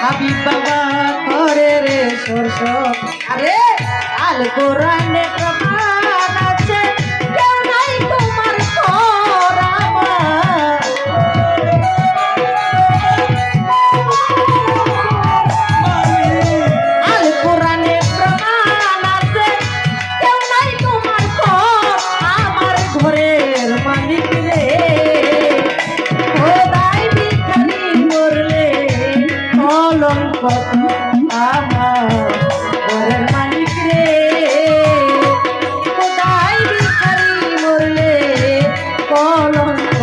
হাবিব বাবা করে রে সরস আরে আল কোরআনে প্রমাণ আছে কেউ নাই তোমার পরামা আল কোরআনে প্রমাণ আছে কেউ নাই তোমার পর আমার ঘরের মালিক রে খোদাই ভিখারি মরলে কলঙ্ক আমার ঘরের মালিক রে খোদাই ভিখারি মরলে কলঙ্ক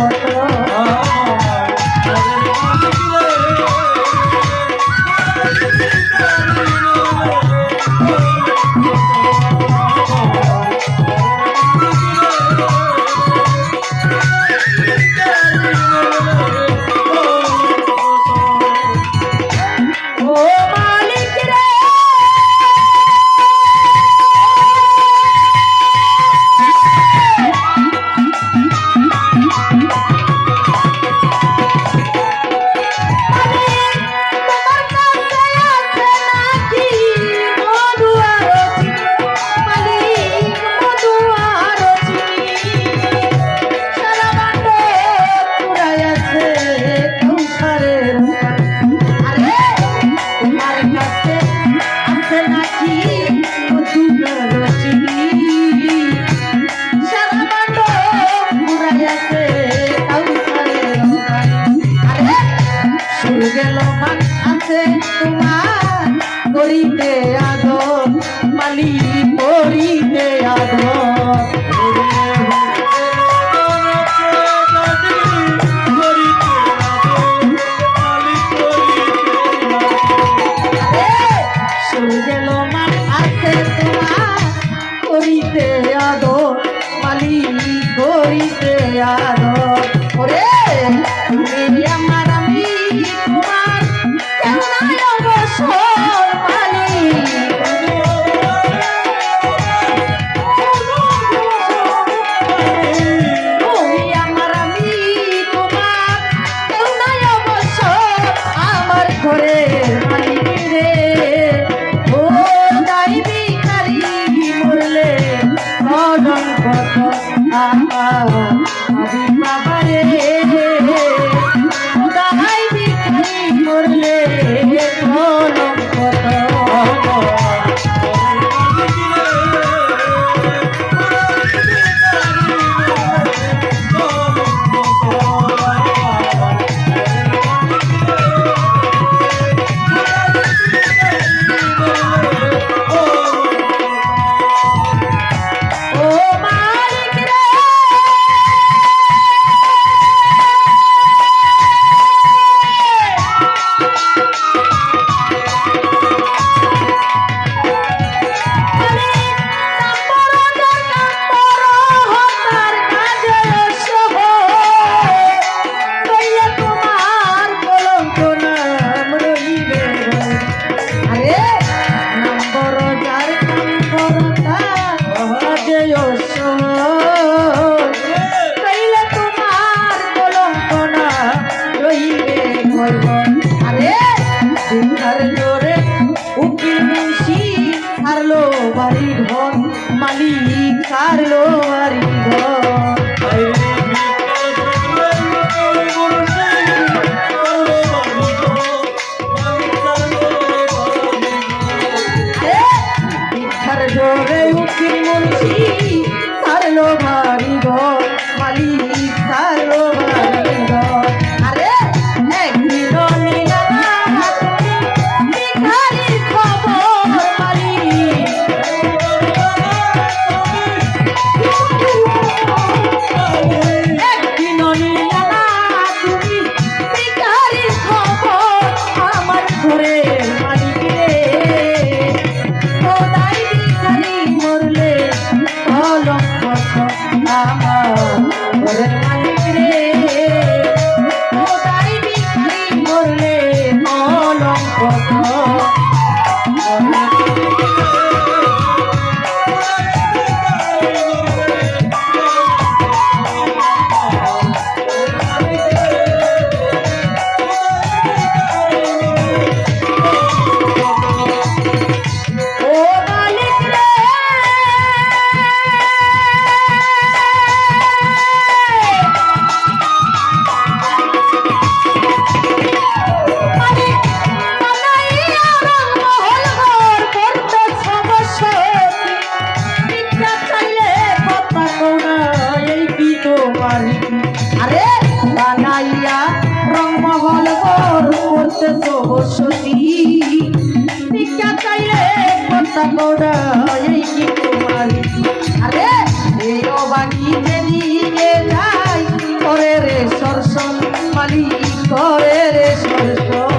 গেল মান আছে তোমার করিতে আদর মালিক করিতে আদর গেল মান আছে তোমার করিতে আদর মালিক করিতে আদর ওরে তুমি আমার আমি তোমার কেমন অবসর মালিক তুমি আমার আমি তোমার কেমন অবসর আমার ঘরের মালিক রে ও দাই ভিখারি মরলে কলঙ্ক আমার আমি বাবা রে দাই ভিখারি মরলে কলঙ্ক বাড়ি ঘর মালিক সারলো বাড়ি ঘর জোরে উকিল মুন্সি সারলো বাড়ি ঘর মালিক সারলো বাড়ি ঘর আরে একদিন সতী ভিক্ষা চাইলে কথা কোড়া এই কি তোমারি আরে এই অবাকি যেদিকে যাই করে রে সরসন মালিক করে রে সরসন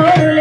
Oh